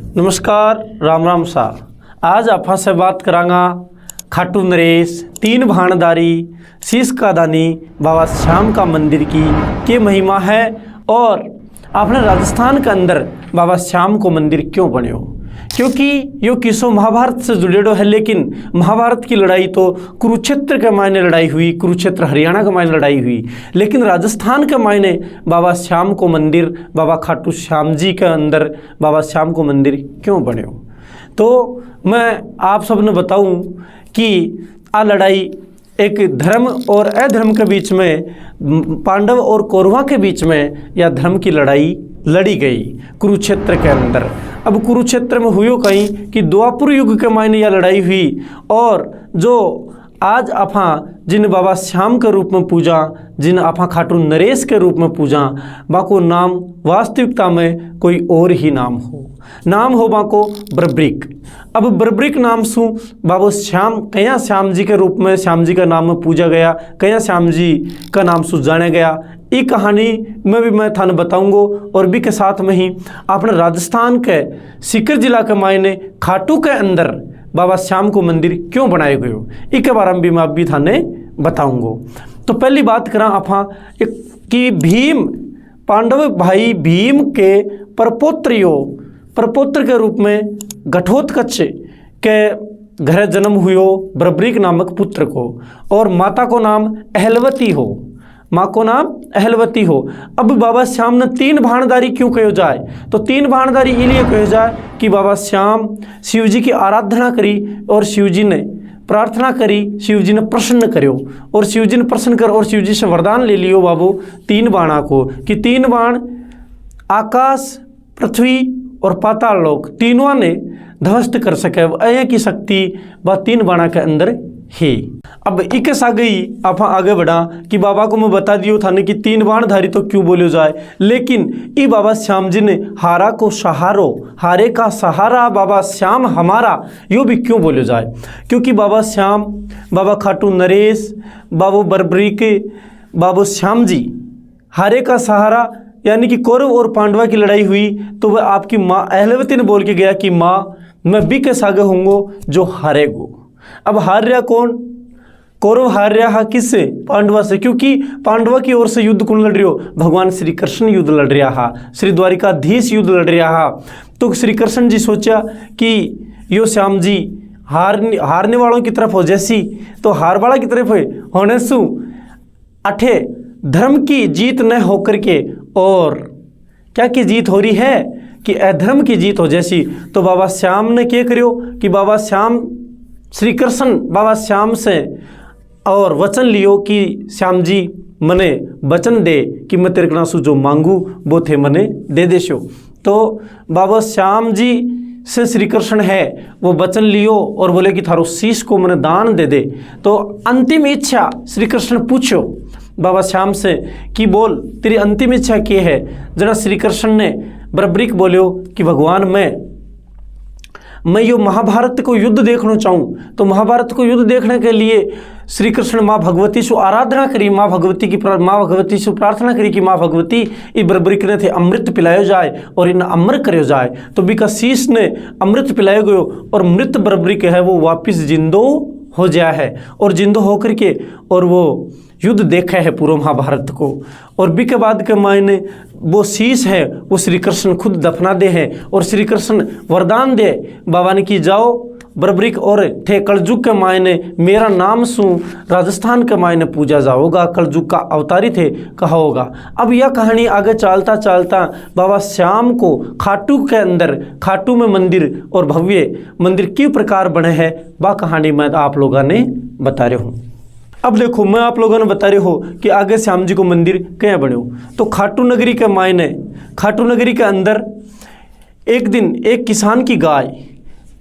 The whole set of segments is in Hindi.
नमस्कार, राम राम सा। आज आपा से बात करांगा खाटू नरेश तीन भाणदारी शीश का दानी बाबा श्याम का मंदिर की महिमा है और आपने राजस्थान के अंदर बाबा श्याम को मंदिर क्यों बन्यो। क्योंकि यो किसो महाभारत से जुड़ेड़ो है, लेकिन महाभारत की लड़ाई तो कुरुक्षेत्र के मायने लड़ाई हुई, कुरुक्षेत्र हरियाणा के मायने लड़ाई हुई, लेकिन राजस्थान के मायने बाबा श्याम को मंदिर, बाबा खाटू श्याम जी के अंदर बाबा श्याम को मंदिर क्यों बन्यो। तो मैं आप सबने बताऊं कि आ लड़ाई एक धर्म और अधर्म के बीच में, पांडव और कौरवा के बीच में यह धर्म की लड़ाई लड़ी गई कुरुक्षेत्र के अंदर। अब कुरुक्षेत्र में हुई कहीं कि द्वापर युग के मायने यह लड़ाई हुई और जो आज आपा जिन बाबा श्याम के रूप में पूजा, जिन आपा खाटू नरेश के रूप में पूजा, बाको नाम वास्तविकता में कोई और ही नाम हो बाको बर्बरिक। अब बर्बरिक नाम सु बाबा श्याम कया श्याम जी के रूप में, श्याम जी का नाम में पूजा गया, कया श्याम जी का नाम सु जाना गया। ये कहानी में भी मैं थाने बताऊंगो और भी के साथ में ही अपने राजस्थान के सीकर जिला के मायने खाटू के अंदर बाबा श्याम को मंदिर क्यों बनाए गए, इसके बारे में भी मैं अभी थाने बताऊंगो। तो पहली बात करा आपा कि भीम, पांडव भाई भीम के परपोत्र के रूप में घटोत्कच के घर जन्म हुयो बर्बरिक नामक पुत्र को, और माता को नाम अहलवती हो, माँ को नाम अहलवती हो। अब बाबा श्याम ने तीन भाणदारी क्यों कहो जाए, तो तीन भाणदारी इसलिए कहो जाए कि बाबा श्याम शिव जी की आराधना करी और शिव जी ने प्रार्थना करी, शिव जी ने प्रसन्न करो और शिव जी ने प्रसन्न कर और शिव जी से वरदान ले लियो बाबू तीन बाणा को, कि तीन बाण आकाश, पृथ्वी और पाताल लोक तीनों ने ध्वस्त कर सके। ऐ की शक्ति वह तीन बाणा के अंदर है। अब इके सागई आप आगे बढ़ा कि बाबा को मैं बता दियो था कि तीन बाणधारी तो क्यों बोलो जाए, लेकिन ई बाबा श्याम जी ने हारा को सहारो, हारे का सहारा बाबा श्याम हमारा, यो भी क्यों बोलो जाए। क्योंकि बाबा श्याम, बाबा खाटू नरेश, बाबू बर्बरिक, बाबू श्याम जी हारे का सहारा, यानी कि कौरव और पांडवा की लड़ाई हुई तो वह आपकी माँ अहलवती ने बोल के गया कि माँ मैं भी के सागे होंगो जो हारेगो। अब हार रहा कौन, कौरव हार रहा है किससे, पांडवा से, क्योंकि पांडवा की ओर से युद्ध कौन लड़ रही हो, भगवान श्री कृष्ण युद्ध लड़ रहा है, श्री द्वारिकाधीश युद्ध लड़ रहा है। तो श्री कृष्ण जी सोचा कि यो श्याम जी हारने वालों की तरफ हो जैसी, तो हार वाला की तरफ होने सु अठे धर्म की जीत न होकर के और क्या की जीत हो रही है कि अधर्म की जीत हो जैसी। तो बाबा श्याम ने क्या करियो कि बाबा श्याम, श्री कृष्ण बाबा श्याम से और वचन लियो कि श्याम जी मने वचन दे कि मैं तेरे नासु जो मांगू वो थे मने दे देशो। तो बाबा श्याम जी से श्री कृष्ण है वो वचन लियो और बोले कि थारो शीश को मने दान दे दे। तो अंतिम इच्छा श्री कृष्ण पूछो बाबा श्याम से कि बोल तेरी अंतिम इच्छा क्या है। जना श्री कृष्ण ने बर्बरिक बोलियो कि भगवान मैं यो महाभारत को युद्ध देखना चाहूँ। तो महाभारत को युद्ध देखने के लिए श्री कृष्ण माँ भगवती से आराधना करी, माँ भगवती से प्रार्थना करी कि माँ भगवती ये बर्बरिक ने थे अमृत पिलायो जाए और इन अमर करो जाए। तो विकासीस ने अमृत पिलायो गयो और मृत बर्बरिक है वो वापिस जिंदो हो जाया है और जिंदो होकर के और वो युद्ध देखा है पूर्व महाभारत को। और बी के बाद के मायने वो शीश है वो श्री कृष्ण खुद दफना दे हैं और श्री कृष्ण वरदान दे बाबा ने कि जाओ बर्बरिक और थे कलजुग के मायने मेरा नाम सु राजस्थान के मायने पूजा जाओगा, कलजुग का अवतारी थे कहा होगा। अब यह कहानी आगे चलता चलता बाबा श्याम को खाटू के अंदर, खाटू में मंदिर और भव्य मंदिर किस प्रकार बने हैं वह कहानी मैं आप लोगों ने बता रहे हूँ। अब देखो मैं आप लोगों ने बता रहे हो कि आगे श्याम जी को मंदिर क्या बने हो। तो खाटू नगरी के मायने, खाटू नगरी के अंदर एक दिन एक किसान की गाय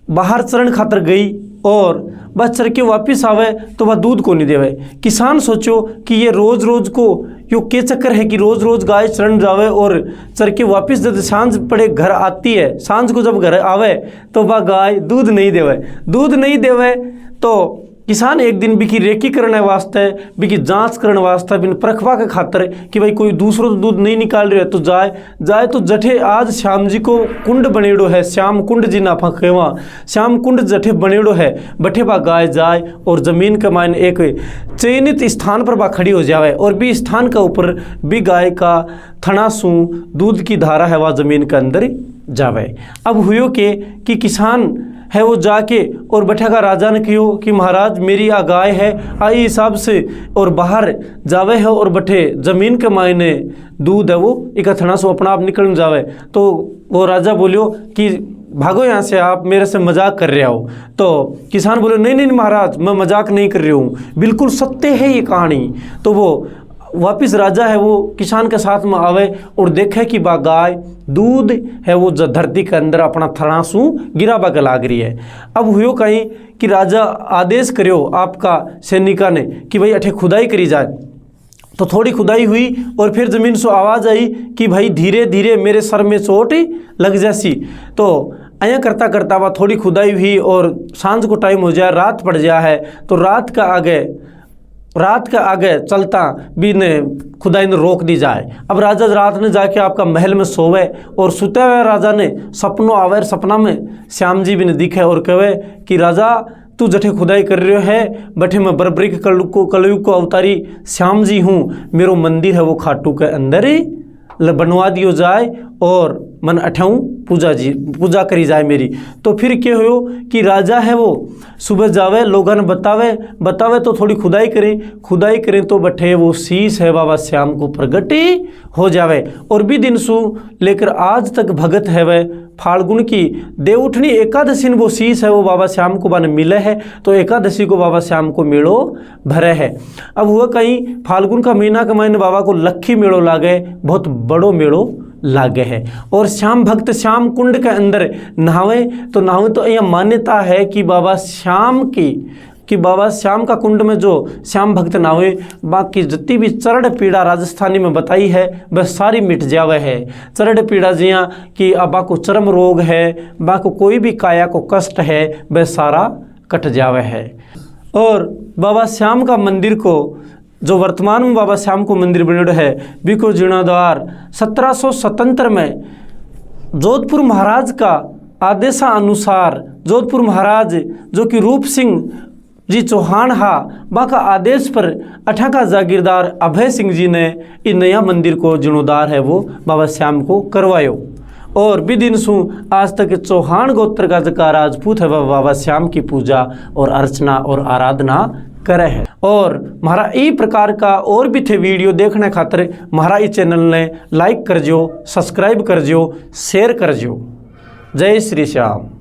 बाहर चरण खातर गई और वह चर के वापिस आवे तो वह दूध को नहीं देवे। किसान सोचो कि ये रोज रोज को यो के चक्कर है कि रोज रोज गाय चरण जावे और चर के वापिस जब सांझ पड़े घर आती है, सांझ को जब घर आवे तो वह गाय दूध नहीं देवे। तो किसान एक दिन बिकी रेकी करने वास्ते, बिकी जांच करने वास्ते, बिन परखवा के खातर कि भाई कोई दूसरो तो दूध नहीं निकाल रहे तो जाए तो जठे आज श्याम जी को कुंड बनेड़ो है, श्याम कुंड जी ना फंकेवा, श्याम कुंड जठे बनेड़ो है, बठे बा गाय जाए और जमीन के मायने एक चयनित स्थान पर बा खड़ी हो जावे और भी स्थान के ऊपर भी गाय का थना सू दूध की धारा है वह जमीन के अंदर जावे। अब हुयो कि किसान है वो जाके और बैठेगा राजा ने कहो कि महाराज मेरी आ गाय है आई हिसाब से और बाहर जावे है और बैठे जमीन के मायने दूध है वो इकथना से अपना आप निकल जावे। तो वो राजा बोलियो कि भागो यहाँ से, आप मेरे से मजाक कर रहे हो। तो किसान बोले नहीं नहीं महाराज मैं मजाक नहीं कर रही हूँ, बिल्कुल सत्य है ये कहानी। तो वो वापिस राजा है वो किसान के साथ में आवे और देखे कि बा गाय दूध है वो धरती के अंदर अपना थड़ासू गिरा बा लाग रही है। अब हुयो कहीं कि राजा आदेश करियो आपका सैनिका ने कि भाई अठे खुदाई करी जाए। तो थोड़ी खुदाई हुई और फिर ज़मीन से आवाज़ आई कि भाई धीरे धीरे मेरे सर में चोट लग जैसी। तो अया करता करता वह थोड़ी खुदाई हुई और सांझ को टाइम हो जाए, रात पड़ जाए है। तो रात का आगे चलता भी ने खुदाई ने रोक दी जाए। अब राजा रात ने जाके आपका महल में सोवे और सुते हुए राजा ने सपनों आवे, सपना में श्याम जी भी ने दिखे और कहे कि राजा तू जठे खुदाई कर रहे है बठे मैं बरबरी के कलयुग को अवतारी श्याम जी हूँ, मेरो मंदिर है वो खाटू के अंदर ही बनवा दियो जाए और मन अठाऊँ पूजा करी जाए मेरी। तो फिर क्या हो कि राजा है वो सुबह जावे, लोगों ने बतावे तो थोड़ी खुदाई करें तो बठे वो शीश है बाबा श्याम को प्रगट हो जावे। और भी दिन सु लेकर आज तक भगत है वह फाल्गुन की देवउठनी एकादशी वो शीश है वो बाबा श्याम को बन मिले है। तो एकादशी को बाबा श्याम को मेड़ो भरे है। अब हुआ कहीं फाल्गुन का महीना के महीने बाबा को लक्खी मेड़ो लागे, बहुत बड़ो मेड़ो लागे है। और श्याम भक्त श्याम कुंड के अंदर नहावे तो यह मान्यता है कि बाबा श्याम का कुंड में जो श्याम भक्त नहावे बाकी जितनी भी चरण पीड़ा राजस्थानी में बताई है वह सारी मिट जावे है। चरण पीड़ा जिया कि अब को चर्म रोग है, बाको कोई भी काया को कष्ट है वह सारा कट जावे है। और बाबा श्याम का मंदिर को जो वर्तमान में बाबा श्याम को मंदिर बनेड़ो है बिको जीर्णोद्वार 1777 में जोधपुर महाराज का आदेशा अनुसार जोधपुर महाराज जो कि रूप सिंह जी चौहान हा बाका आदेश पर अठा का जागीरदार अभय सिंह जी ने इन नया मंदिर को जीर्णोद्वार है वो बाबा श्याम को करवायो। और भी दिन सु आज तक चौहान गोत्र का जका राजपूत है वह बाबा श्याम की पूजा और अर्चना और आराधना करे है। और हमारा ई प्रकार का और भी थे वीडियो देखने खातिर हमारा ई चैनल ने लाइक कर जो, सब्सक्राइब कर जो, शेयर कर जो। जय श्री श्याम।